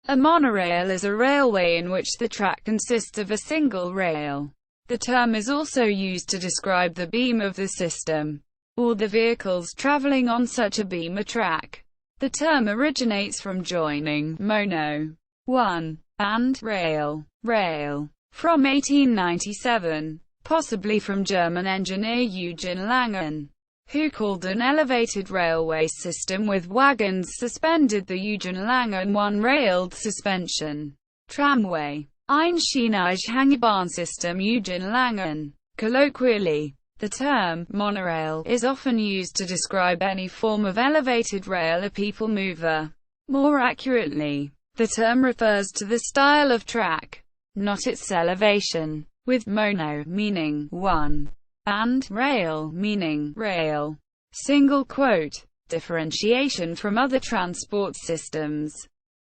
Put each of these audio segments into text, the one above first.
A monorail is a railway in which the track consists of a single rail. The term is also used to describe the beam of the system, or the vehicles traveling on such a beam or track. The term originates from joining mono, one, and rail, rail, from 1897, possibly from German engineer Eugen Langen, who called an elevated railway system with wagons suspended the Eugen Langen one-railed suspension. Tramway. Einschieniges Hängebahnsystem Eugen Langen. Colloquially, the term monorail is often used to describe any form of elevated rail or people mover. More accurately, the term refers to the style of track, not its elevation, with mono meaning one, and rail meaning rail. Single quote. Differentiation from other transport systems.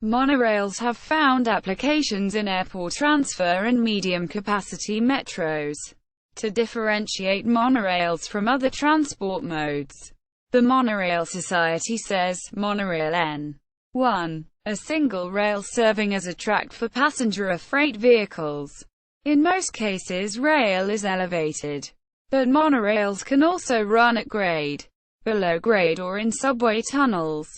Monorails have found applications in airport transfer and medium-capacity metros. To differentiate monorails from other transport modes, the Monorail Society says, monorail N1, a single rail serving as a track for passenger or freight vehicles. In most cases rail is elevated, but monorails can also run at grade, below grade or in subway tunnels.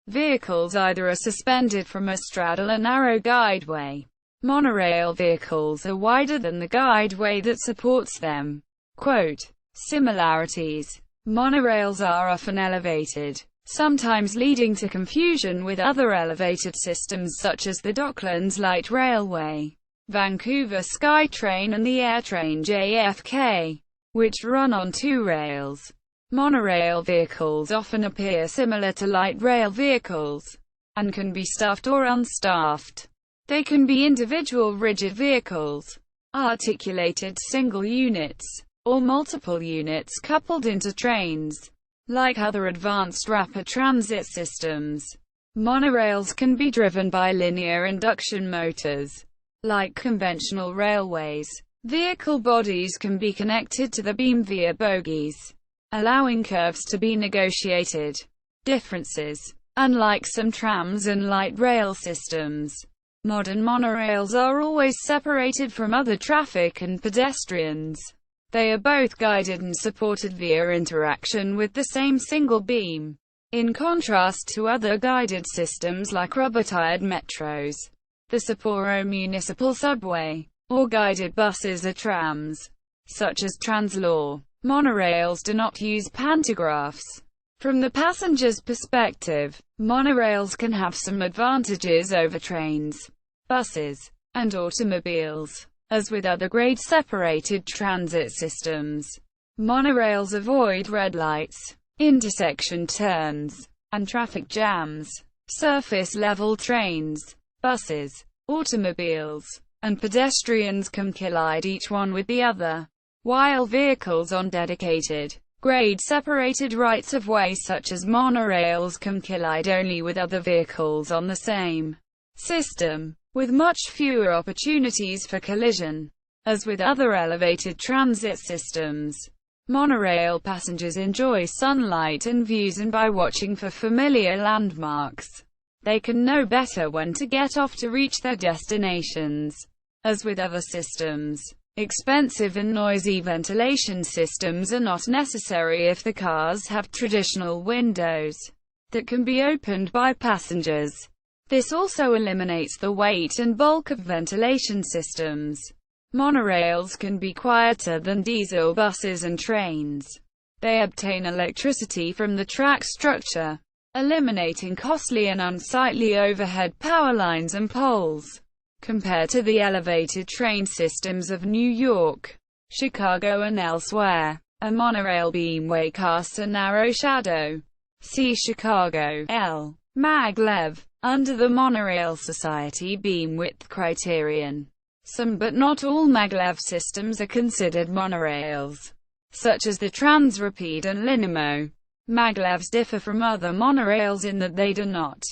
Vehicles either are suspended from a straddle or narrow guideway. Monorail vehicles are wider than the guideway that supports them. Quote, similarities. Monorails are often elevated, sometimes leading to confusion with other elevated systems such as the Docklands Light Railway, Vancouver SkyTrain and the AirTrain JFK, which run on two rails. Monorail vehicles often appear similar to light rail vehicles, and can be staffed or unstaffed. They can be individual rigid vehicles, articulated single units, or multiple units coupled into trains. Like other advanced rapid transit systems, monorails can be driven by linear induction motors. Like conventional railways, vehicle bodies can be connected to the beam via bogies, allowing curves to be negotiated. Differences. Unlike some trams and light rail systems, modern monorails are always separated from other traffic and pedestrians. They are both guided and supported via interaction with the same single beam. In contrast to other guided systems like rubber-tired metros, the Sapporo Municipal Subway, or guided buses or trams, such as Translaw, monorails do not use pantographs. From the passenger's perspective, monorails can have some advantages over trains, buses, and automobiles. As with other grade-separated transit systems, monorails avoid red lights, intersection turns, and traffic jams. Surface-level trains, buses, automobiles, and pedestrians can collide each one with the other, while vehicles on dedicated, grade-separated rights-of-way such as monorails can collide only with other vehicles on the same system, with much fewer opportunities for collision. As with other elevated transit systems, monorail passengers enjoy sunlight and views, and by watching for familiar landmarks, they can know better when to get off to reach their destinations. As with other systems, expensive and noisy ventilation systems are not necessary if the cars have traditional windows that can be opened by passengers. This also eliminates the weight and bulk of ventilation systems. Monorails can be quieter than diesel buses and trains. They obtain electricity from the track structure, eliminating costly and unsightly overhead power lines and poles. Compared to the elevated train systems of New York, Chicago and elsewhere, a monorail beamway casts a narrow shadow. See Chicago, L. Maglev. Under the Monorail Society beam width criterion, some but not all maglev systems are considered monorails, such as the Transrapid and Linamo. Maglevs differ from other monorails in that they do not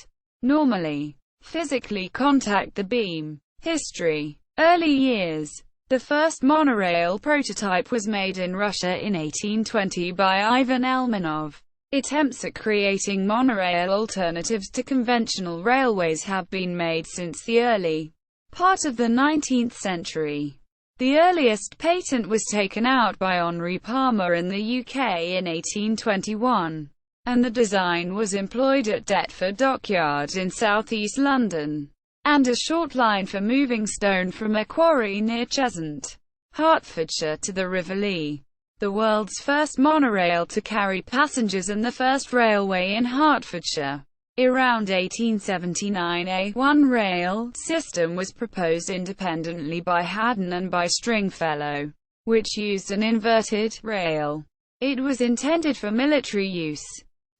normally physically contact the beam. History. Early years. The first monorail prototype was made in Russia in 1820 by Ivan Elmanov. Attempts at creating monorail alternatives to conventional railways have been made since the early part of the 19th century. The earliest patent was taken out by Henry Palmer in the UK in 1821, and the design was employed at Deptford Dockyard in southeast London, and a short line for moving stone from a quarry near Cheshunt, Hertfordshire to the River Lee. The world's first monorail to carry passengers and the first railway in Hertfordshire. Around 1879 a one-rail system was proposed independently by Haddon and by Stringfellow, which used an inverted rail. It was intended for military use,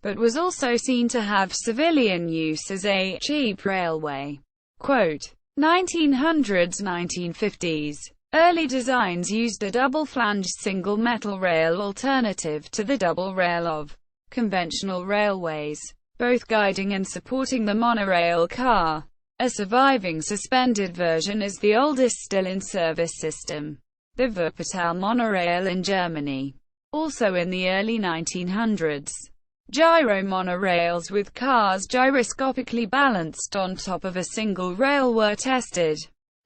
but was also seen to have civilian use as a cheap railway. Quote, 1900s–1950s. Early designs used a double-flanged single metal rail alternative to the double rail of conventional railways, both guiding and supporting the monorail car. A surviving suspended version is the oldest still-in-service system, the Wuppertal monorail in Germany. Also in the early 1900s, gyro monorails with cars gyroscopically balanced on top of a single rail were tested,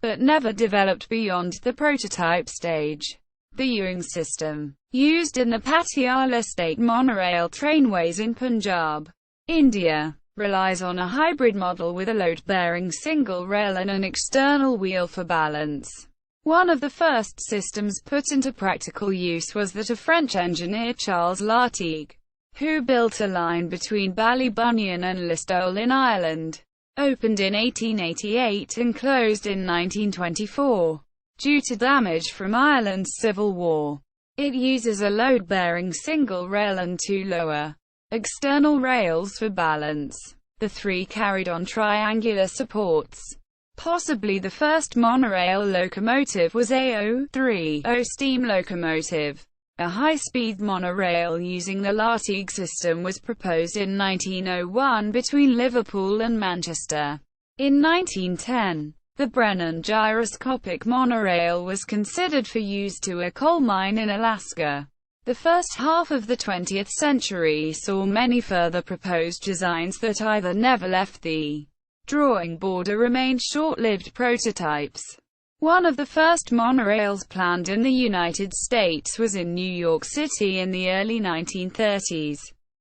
but never developed beyond the prototype stage. The Eugen system, used in the Patiala state monorail trainways in Punjab, India, relies on a hybrid model with a load-bearing single rail and an external wheel for balance. One of the first systems put into practical use was that of French engineer Charles Lartigue, who built a line between Ballybunion and Listowel in Ireland. Opened in 1888 and closed in 1924, due to damage from Ireland's Civil War. It uses a load-bearing single rail and two lower external rails for balance. The three carried on triangular supports. Possibly the first monorail locomotive was a 030 steam locomotive. A high-speed monorail using the Lartigue system was proposed in 1901 between Liverpool and Manchester. In 1910, the Brennan gyroscopic monorail was considered for use to a coal mine in Alaska. The first half of the 20th century saw many further proposed designs that either never left the drawing board or remained short-lived prototypes. One of the first monorails planned in the United States was in New York City in the early 1930s,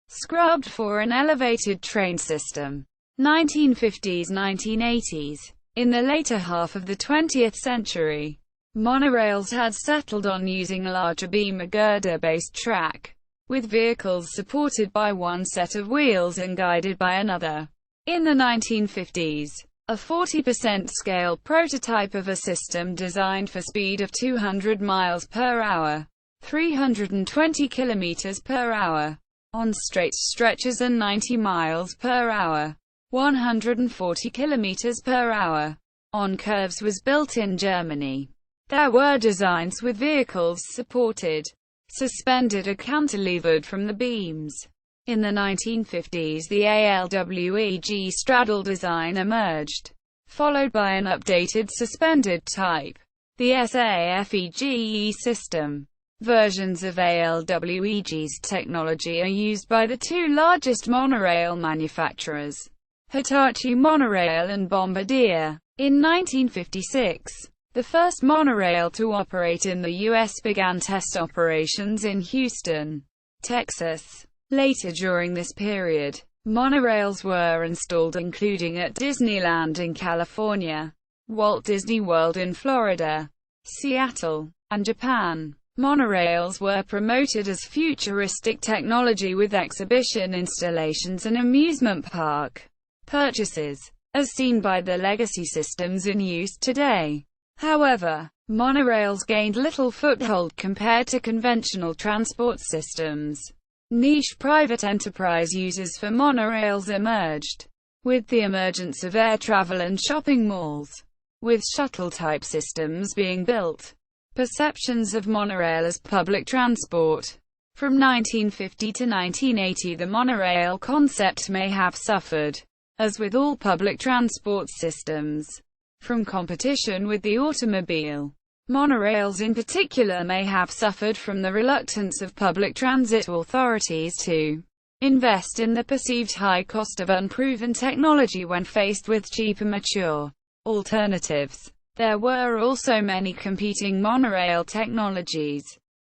scrubbed for an elevated train system. 1950s–1980s. In the later half of the 20th century, monorails had settled on using a larger beam girder-based track, with vehicles supported by one set of wheels and guided by another. In the 1950s, a 40% scale prototype of a system designed for speed of 200 miles per hour, 320 kilometers per hour, on straight stretches and 90 miles per hour, 140 kilometers per hour, on curves was built in Germany. There were designs with vehicles supported, suspended or cantilevered from the beams. In the 1950s the ALWEG straddle design emerged, followed by an updated suspended type, the SAFEGE system. Versions of ALWEG's technology are used by the two largest monorail manufacturers, Hitachi Monorail and Bombardier. In 1956, the first monorail to operate in the U.S. began test operations in Houston, Texas. Later during this period, monorails were installed including at Disneyland in California, Walt Disney World in Florida, Seattle, and Japan. Monorails were promoted as futuristic technology with exhibition installations and amusement park purchases, as seen by the legacy systems in use today. However, monorails gained little foothold compared to conventional transport systems. Niche private enterprise uses for monorails emerged with the emergence of air travel and shopping malls, with shuttle-type systems being built. Perceptions of monorail as public transport. From 1950 to 1980 the monorail concept may have suffered, as with all public transport systems, from competition with the automobile. Monorails in particular may have suffered from the reluctance of public transit authorities to invest in the perceived high cost of unproven technology when faced with cheaper mature alternatives. There were also many competing monorail technologies,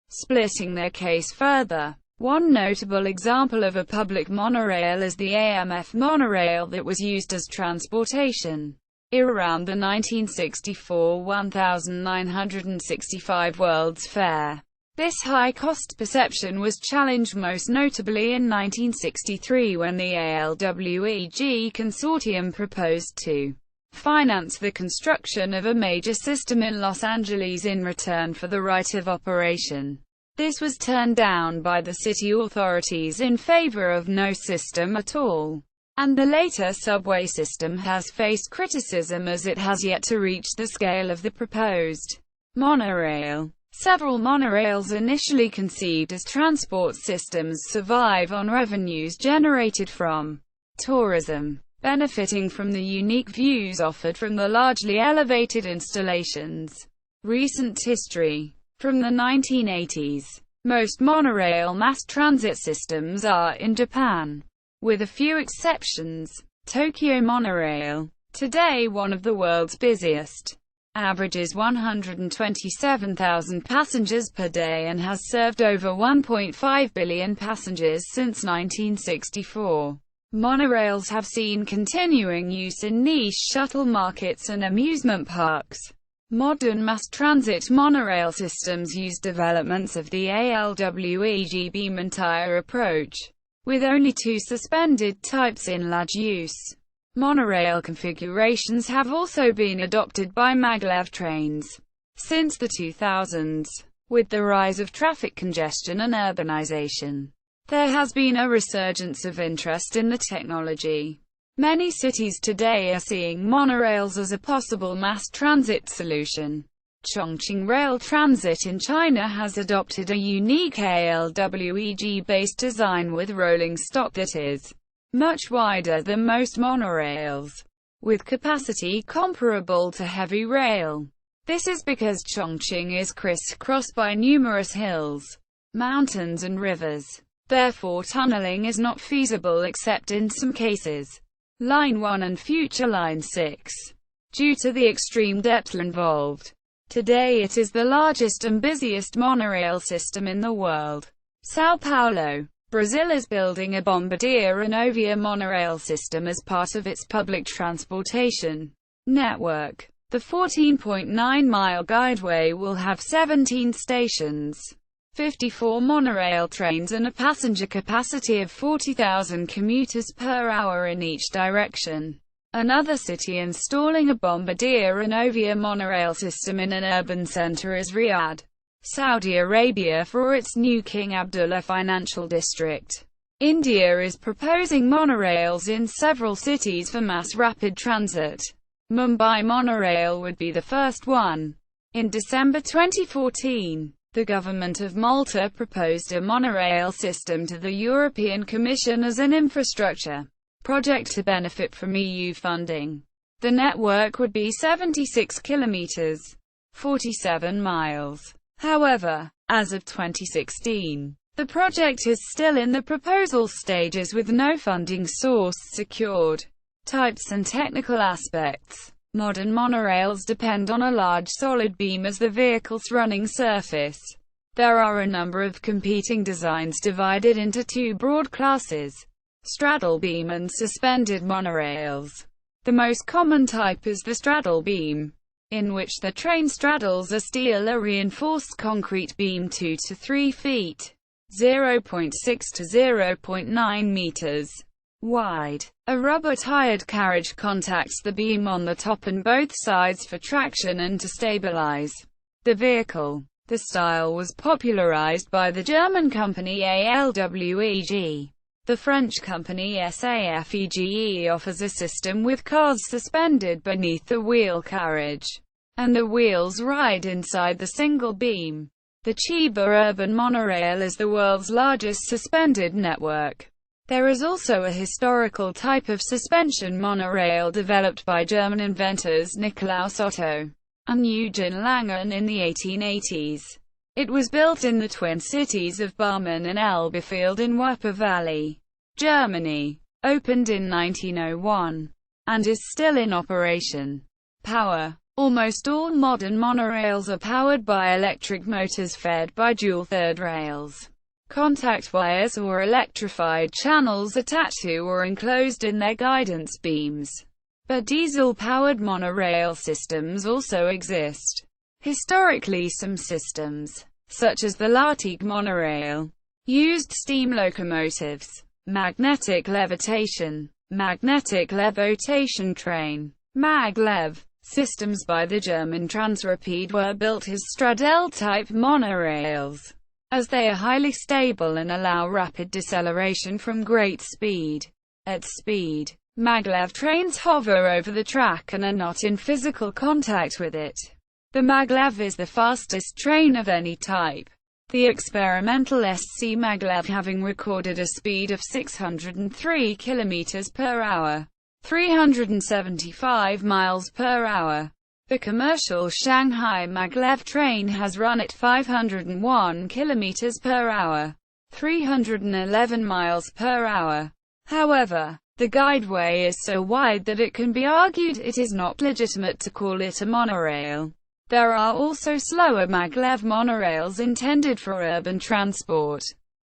splitting their case further. One notable example of a public monorail is the AMF monorail that was used as transportation around the 1964 1965 World's Fair. This high-cost perception was challenged most notably in 1963 when the ALWEG consortium proposed to finance the construction of a major system in Los Angeles in return for the right of operation. This was turned down by the city authorities in favor of no system at all, and the later subway system has faced criticism as it has yet to reach the scale of the proposed monorail. Several monorails initially conceived as transport systems survive on revenues generated from tourism, benefiting from the unique views offered from the largely elevated installations. Recent history. From the 1980s, most monorail mass transit systems are in Japan, with a few exceptions. Tokyo Monorail, today one of the world's busiest, averages 127,000 passengers per day and has served over 1.5 billion passengers since 1964. Monorails have seen continuing use in niche shuttle markets and amusement parks. Modern mass transit monorail systems use developments of the ALWEG beam and tire approach, with only two suspended types in large use. Monorail configurations have also been adopted by maglev trains since the 2000s. With the rise of traffic congestion and urbanization, there has been a resurgence of interest in the technology. Many cities today are seeing monorails as a possible mass transit solution. Chongqing Rail Transit in China has adopted a unique ALWEG-based design with rolling stock that is much wider than most monorails, with capacity comparable to heavy rail. This is because Chongqing is crisscrossed by numerous hills, mountains and rivers. Therefore tunneling is not feasible except in some cases. Line 1 and future Line 6, due to the extreme depth involved. Today it is the largest and busiest monorail system in the world. São Paulo, Brazil is building a Bombardier Renovia monorail system as part of its public transportation network. The 14.9-mile guideway will have 17 stations, 54 monorail trains and a passenger capacity of 40,000 commuters per hour in each direction. Another city installing a Bombardier Renovia monorail system in an urban center is Riyadh, Saudi Arabia, for its new King Abdullah Financial District. India is proposing monorails in several cities for mass rapid transit. Mumbai monorail would be the first one. In December 2014, the government of Malta proposed a monorail system to the European Commission as an infrastructure project to benefit from EU funding. The network would be 76 kilometers, 47 miles. However, as of 2016, the project is still in the proposal stages with no funding source secured. Types and technical aspects. Modern monorails depend on a large solid beam as the vehicle's running surface. There are a number of competing designs divided into two broad classes: straddle beam and suspended monorails. The most common type is the straddle beam, in which the train straddles a steel or reinforced concrete beam 2 to 3 feet, 0.6 to 0.9 meters wide. A rubber-tired carriage contacts the beam on the top and both sides for traction and to stabilize the vehicle. The style was popularized by the German company ALWEG. The French company SAFEGE offers a system with cars suspended beneath the wheel carriage, and the wheels ride inside the single beam. The Chiba urban monorail is the world's largest suspended network. There is also a historical type of suspension monorail developed by German inventors Nikolaus Otto and Eugen Langen in the 1880s. It was built in the twin cities of Barmen and Elberfeld in Wupper Valley. Germany. Opened in 1901. And is still in operation. Power. Almost all modern monorails are powered by electric motors fed by dual third rails. Contact wires or electrified channels attached to or enclosed in their guidance beams. But diesel-powered monorail systems also exist. Historically, some systems, such as the Lartigue monorail, used steam locomotives, magnetic levitation train, maglev, systems by the German Transrapid were built as straddle-type monorails, as they are highly stable and allow rapid deceleration from great speed. At speed, maglev trains hover over the track and are not in physical contact with it. The maglev is the fastest train of any type. The experimental SC maglev having recorded a speed of 603 km per hour, 375 miles per hour. The commercial Shanghai maglev train has run at 501 km per hour, 311 miles per hour. However, the guideway is so wide that it can be argued it is not legitimate to call it a monorail. There are also slower maglev monorails intended for urban transport,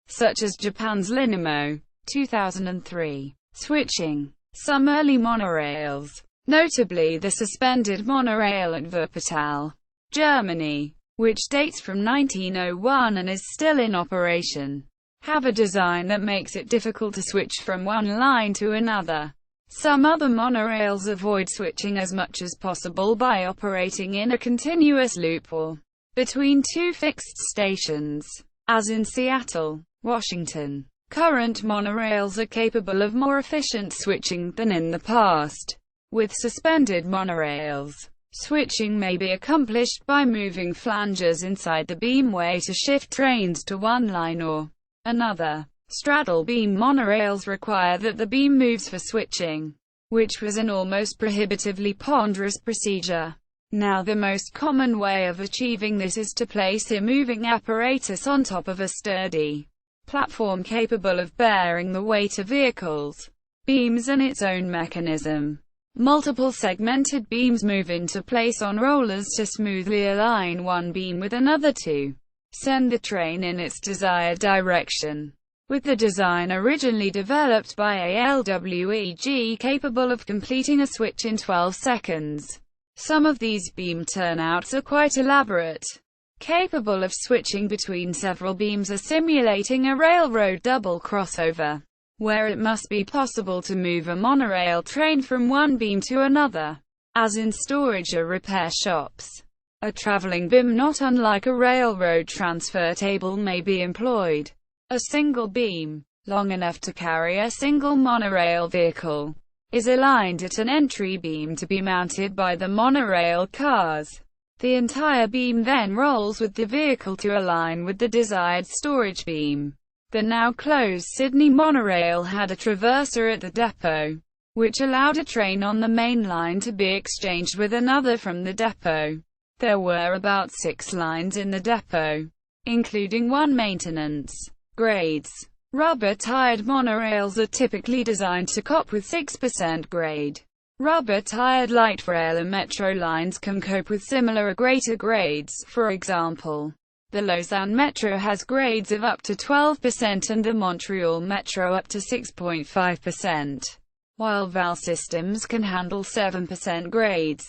such as Japan's Linamo, 2003. Switching. Some early monorails, notably the suspended monorail at Wuppertal, Germany, which dates from 1901 and is still in operation, have a design that makes it difficult to switch from one line to another. Some other monorails avoid switching as much as possible by operating in a continuous loop or between two fixed stations, as in Seattle, Washington. Current monorails are capable of more efficient switching than in the past. With suspended monorails, switching may be accomplished by moving flanges inside the beamway to shift trains to one line or another. Straddle beam monorails require that the beam moves for switching, which was an almost prohibitively ponderous procedure. Now the most common way of achieving this is to place a moving apparatus on top of a sturdy platform capable of bearing the weight of vehicles, beams and its own mechanism. Multiple segmented beams move into place on rollers to smoothly align one beam with another to send the train in its desired direction. With the design originally developed by ALWEG capable of completing a switch in 12 seconds. Some of these beam turnouts are quite elaborate, capable of switching between several beams or simulating a railroad double crossover, where it must be possible to move a monorail train from one beam to another, as in storage or repair shops. A traveling beam not unlike a railroad transfer table may be employed. A single beam, long enough to carry a single monorail vehicle, is aligned at an entry beam to be mounted by the monorail cars. The entire beam then rolls with the vehicle to align with the desired storage beam. The now closed Sydney monorail had a traverser at the depot, which allowed a train on the main line to be exchanged with another from the depot. There were about 6 lines in the depot, including one maintenance. Grades. Rubber-tired monorails are typically designed to cope with 6% grade. Rubber-tired light rail and metro lines can cope with similar or greater grades. For example, the Lausanne Metro has grades of up to 12% and the Montreal Metro up to 6.5%, while VAL systems can handle 7% grades.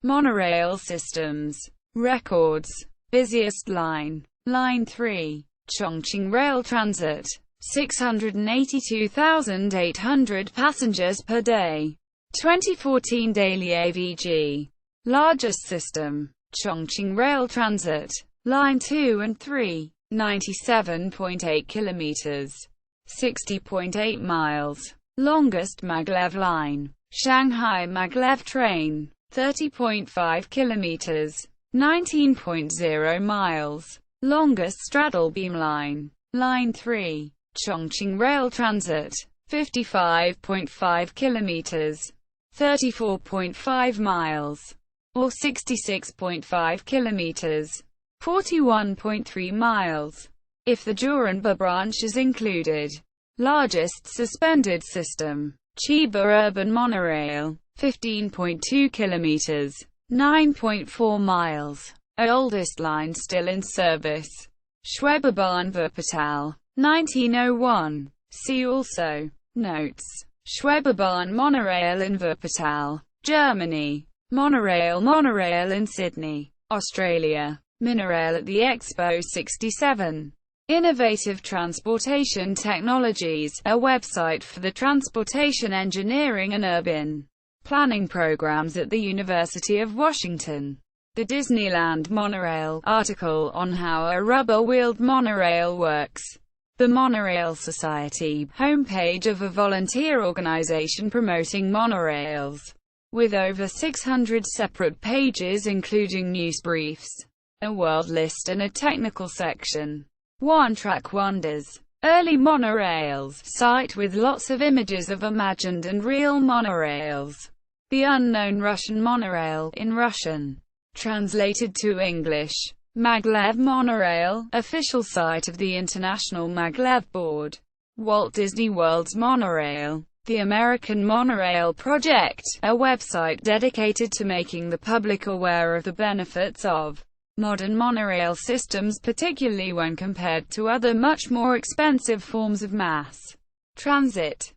Monorail systems. Records. Busiest line. Line 3. Chongqing Rail Transit. 682,800 passengers per day. 2014 daily AVG. Largest system. Chongqing Rail Transit. Line 2 and 3. 97.8 kilometers. 60.8 miles. Longest maglev line. Shanghai maglev train. 30.5 kilometers. 19.0 miles. Longest straddle beam line. Line 3. Chongqing Rail Transit. 55.5 kilometers. 34.5 miles. Or 66.5 kilometers. 41.3 miles. If the Jurenba branch is included. Largest suspended system. Chiba Urban Monorail. 15.2 kilometers. 9.4 miles. Oldest line still in service. Schwebebahn Wuppertal. 1901. See also. Notes. Schwebebahn Monorail in Wuppertal, Germany. Monorail in Sydney, Australia. Monorail at the Expo 67. Innovative Transportation Technologies, a website for the transportation engineering and urban planning programs at the University of Washington. The Disneyland Monorail, article on how a rubber-wheeled monorail works. The Monorail Society, homepage of a volunteer organization promoting monorails, with over 600 separate pages including news briefs, a world list and a technical section. One-track wonders. Early monorails, site with lots of images of imagined and real monorails. The Unknown Russian Monorail, in Russian. Translated to English. Maglev Monorail, official site of the International Maglev Board. Walt Disney World's Monorail. The American Monorail Project, a website dedicated to making the public aware of the benefits of modern monorail systems, particularly when compared to other much more expensive forms of mass transit.